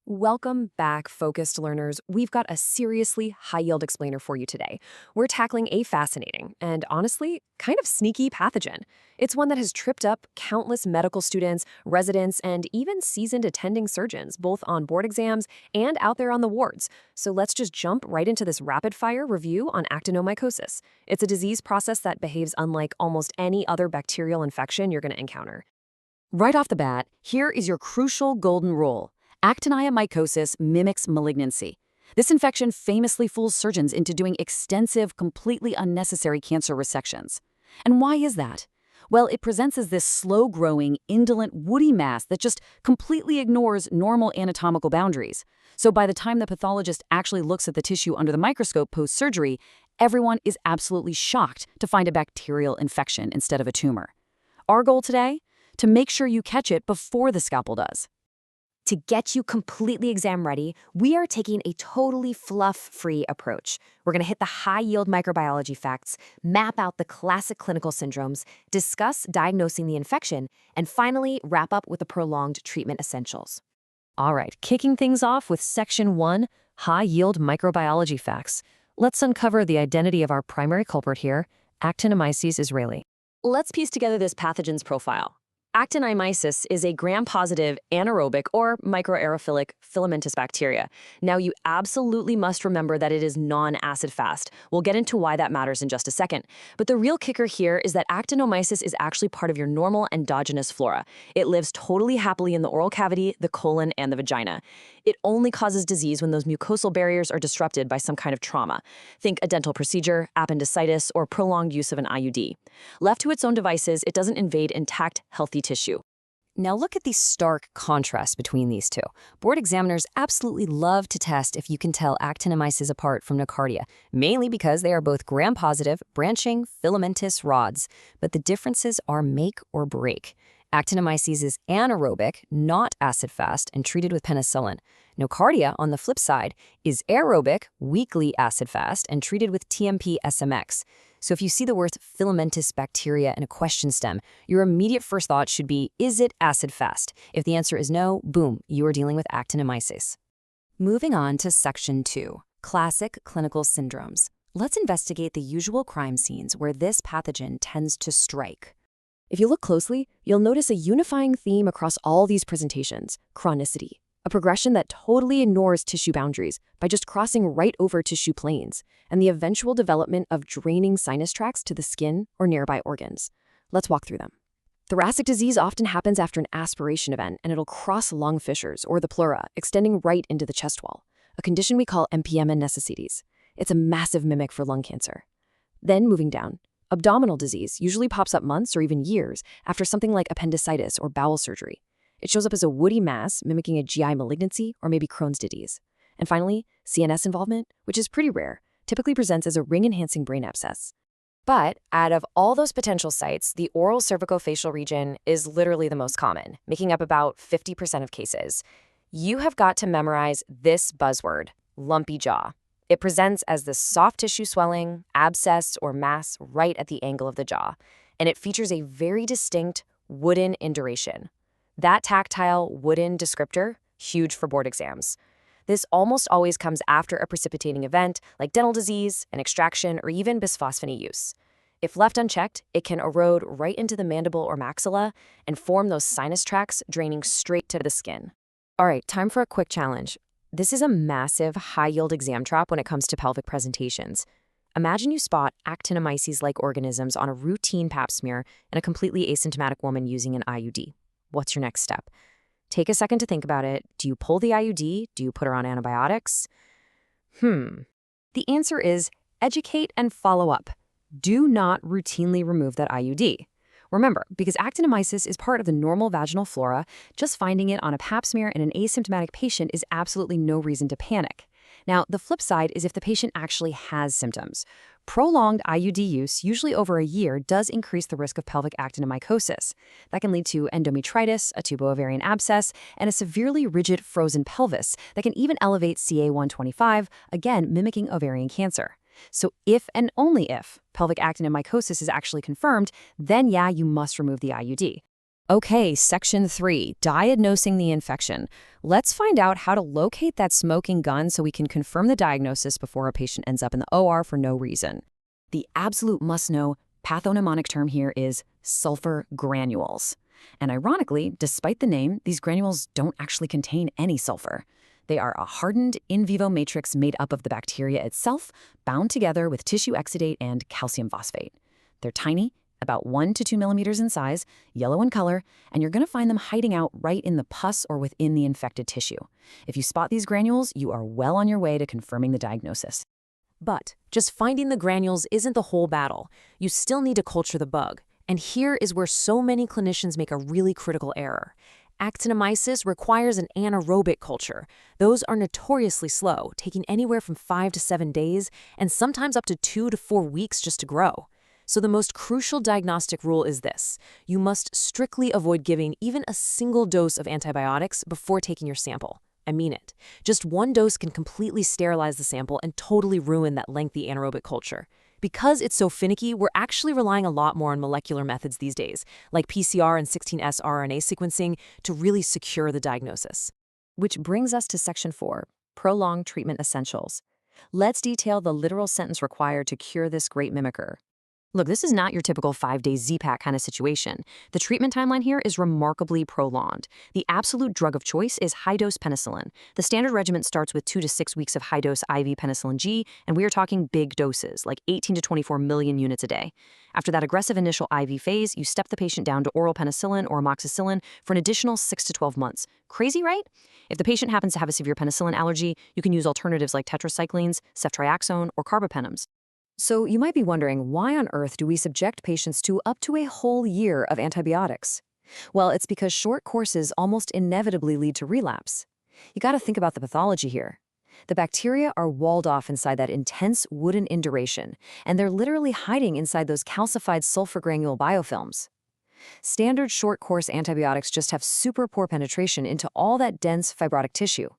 Welcome back, focused learners. We've got a seriously high-yield explainer for you today. We're tackling a fascinating and honestly, kind of sneaky pathogen. It's one that has tripped up countless medical students, residents, and even seasoned attending surgeons, both on board exams and out there on the wards. So let's just jump right into this rapid-fire review on actinomycosis. It's a disease process that behaves unlike almost any other bacterial infection you're going to encounter. Right off the bat, here is your crucial golden rule. Actinomycosis mimics malignancy. This infection famously fools surgeons into doing extensive, completely unnecessary cancer resections. And why is that? Well, it presents as this slow-growing, indolent, woody mass that just completely ignores normal anatomical boundaries. So by the time the pathologist actually looks at the tissue under the microscope post-surgery, everyone is absolutely shocked to find a bacterial infection instead of a tumor. Our goal today? To make sure you catch it before the scalpel does. To get you completely exam ready, we are taking a totally fluff-free approach. We're going to hit the high-yield microbiology facts, map out the classic clinical syndromes, discuss diagnosing the infection, and finally wrap up with the prolonged treatment essentials. All right, kicking things off with Section 1, High-Yield Microbiology Facts. Let's uncover the identity of our primary culprit here, Actinomyces israeli. Let's piece together this pathogen's profile. Actinomyces is a gram-positive anaerobic or microaerophilic filamentous bacteria. Now, you absolutely must remember that it is non-acid fast. We'll get into why that matters in just a second. But the real kicker here is that Actinomyces is actually part of your normal endogenous flora. It lives totally happily in the oral cavity, the colon, and the vagina. It only causes disease when those mucosal barriers are disrupted by some kind of trauma. Think a dental procedure, appendicitis, or prolonged use of an IUD. Left to its own devices, it doesn't invade intact, healthy tissue. Now look at the stark contrast between these two. Board examiners absolutely love to test if you can tell Actinomyces apart from Nocardia, mainly because they are both gram-positive, branching, filamentous rods. But the differences are make or break. Actinomyces is anaerobic, not acid-fast, and treated with penicillin. Nocardia, on the flip side, is aerobic, weakly acid-fast, and treated with TMP-SMX. So if you see the words filamentous bacteria in a question stem, your immediate first thought should be, is it acid-fast? If the answer is no, boom, you are dealing with Actinomyces. Moving on to Section 2, Classic Clinical Syndromes. Let's investigate the usual crime scenes where this pathogen tends to strike. If you look closely, you'll notice a unifying theme across all these presentations: chronicity, a progression that totally ignores tissue boundaries by just crossing right over tissue planes, and the eventual development of draining sinus tracts to the skin or nearby organs. Let's walk through them. Thoracic disease often happens after an aspiration event, and it'll cross lung fissures or the pleura, extending right into the chest wall, a condition we call MPM necessities. It's a massive mimic for lung cancer. Then moving down, abdominal disease usually pops up months or even years after something like appendicitis or bowel surgery. It shows up as a woody mass mimicking a GI malignancy or maybe Crohn's disease. And finally, CNS involvement, which is pretty rare, typically presents as a ring-enhancing brain abscess. But out of all those potential sites, the oral cervicofacial region is literally the most common, making up about 50% of cases. You have got to memorize this buzzword, lumpy jaw. It presents as this soft tissue swelling, abscess, or mass right at the angle of the jaw, and it features a very distinct wooden induration. That tactile wooden descriptor, huge for board exams. This almost always comes after a precipitating event like dental disease, an extraction, or even bisphosphonate use. If left unchecked, it can erode right into the mandible or maxilla and form those sinus tracts draining straight to the skin. All right, time for a quick challenge. This is a massive, high-yield exam trap when it comes to pelvic presentations. Imagine you spot Actinomyces-like organisms on a routine pap smear in a completely asymptomatic woman using an IUD. What's your next step? Take a second to think about it. Do you pull the IUD? Do you put her on antibiotics? The answer is educate and follow up. Do not routinely remove that IUD. Remember, because Actinomyces is part of the normal vaginal flora, just finding it on a pap smear in an asymptomatic patient is absolutely no reason to panic. Now, the flip side is if the patient actually has symptoms. Prolonged IUD use, usually over a year, does increase the risk of pelvic actinomycosis. That can lead to endometritis, a tubo-ovarian abscess, and a severely rigid frozen pelvis that can even elevate CA-125, again mimicking ovarian cancer. So if and only if pelvic actinomycosis is actually confirmed, then yeah, you must remove the IUD. Okay, section 3, diagnosing the infection. Let's find out how to locate that smoking gun so we can confirm the diagnosis before a patient ends up in the OR for no reason. The absolute must-know pathognomonic term here is sulfur granules. And ironically, despite the name, these granules don't actually contain any sulfur. They are a hardened in vivo matrix made up of the bacteria itself, bound together with tissue exudate and calcium phosphate. They're tiny, about 1 to 2 millimeters in size, yellow in color, and you're going to find them hiding out right in the pus or within the infected tissue. If you spot these granules, you are well on your way to confirming the diagnosis. But just finding the granules isn't the whole battle. You still need to culture the bug. And here is where so many clinicians make a really critical error. Actinomycosis requires an anaerobic culture. Those are notoriously slow, taking anywhere from 5 to 7 days and sometimes up to 2 to 4 weeks just to grow. So the most crucial diagnostic rule is this. You must strictly avoid giving even a single dose of antibiotics before taking your sample. I mean it. Just one dose can completely sterilize the sample and totally ruin that lengthy anaerobic culture. Because it's so finicky, we're actually relying a lot more on molecular methods these days, like PCR and 16S RNA sequencing, to really secure the diagnosis. Which brings us to section 4, prolonged treatment essentials. Let's detail the literal sentence required to cure this great mimicker. Look, this is not your typical 5-day Z-Pack kind of situation. The treatment timeline here is remarkably prolonged. The absolute drug of choice is high-dose penicillin. The standard regimen starts with 2 to 6 weeks of high-dose IV penicillin G, and we are talking big doses, like 18 to 24 million units a day. After that aggressive initial IV phase, you step the patient down to oral penicillin or amoxicillin for an additional 6 to 12 months. Crazy, right? If the patient happens to have a severe penicillin allergy, you can use alternatives like tetracyclines, ceftriaxone, or carbapenems. So you might be wondering, why on earth do we subject patients to up to a whole year of antibiotics? Well, it's because short courses almost inevitably lead to relapse. You got to think about the pathology here. The bacteria are walled off inside that intense wooden induration, and they're literally hiding inside those calcified sulfur granule biofilms. Standard short-course antibiotics just have super poor penetration into all that dense fibrotic tissue.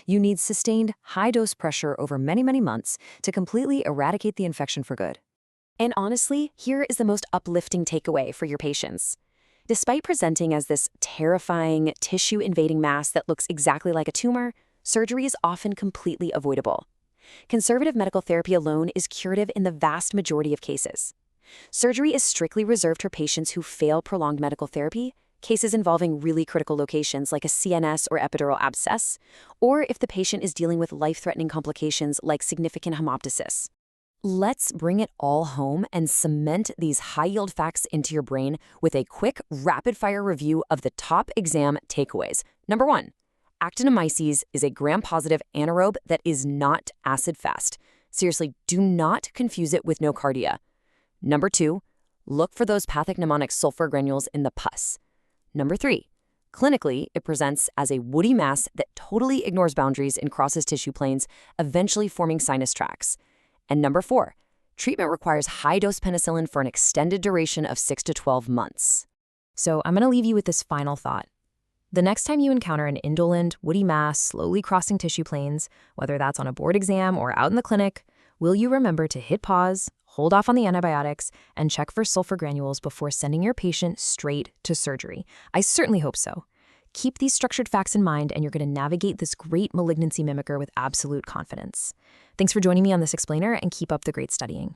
You need sustained, high-dose pressure over many, many months to completely eradicate the infection for good. And honestly, here is the most uplifting takeaway for your patients. Despite presenting as this terrifying, tissue-invading mass that looks exactly like a tumor, surgery is often completely avoidable. Conservative medical therapy alone is curative in the vast majority of cases. Surgery is strictly reserved for patients who fail prolonged medical therapy, cases involving really critical locations like a CNS or epidural abscess, or if the patient is dealing with life-threatening complications like significant hemoptysis. Let's bring it all home and cement these high-yield facts into your brain with a quick, rapid-fire review of the top exam takeaways. Number 1, Actinomyces is a gram-positive anaerobe that is not acid-fast. Seriously, do not confuse it with nocardia. Number 2, look for those pathognomonic sulfur granules in the pus. Number 3, clinically, it presents as a woody mass that totally ignores boundaries and crosses tissue planes, eventually forming sinus tracts. And number 4, treatment requires high-dose penicillin for an extended duration of 6 to 12 months. So I'm going to leave you with this final thought. The next time you encounter an indolent, woody mass slowly crossing tissue planes, whether that's on a board exam or out in the clinic, will you remember to hit pause, hold off on the antibiotics, and check for sulfur granules before sending your patient straight to surgery? I certainly hope so. Keep these structured facts in mind, and you're going to navigate this great malignancy mimicker with absolute confidence. Thanks for joining me on this explainer, and keep up the great studying.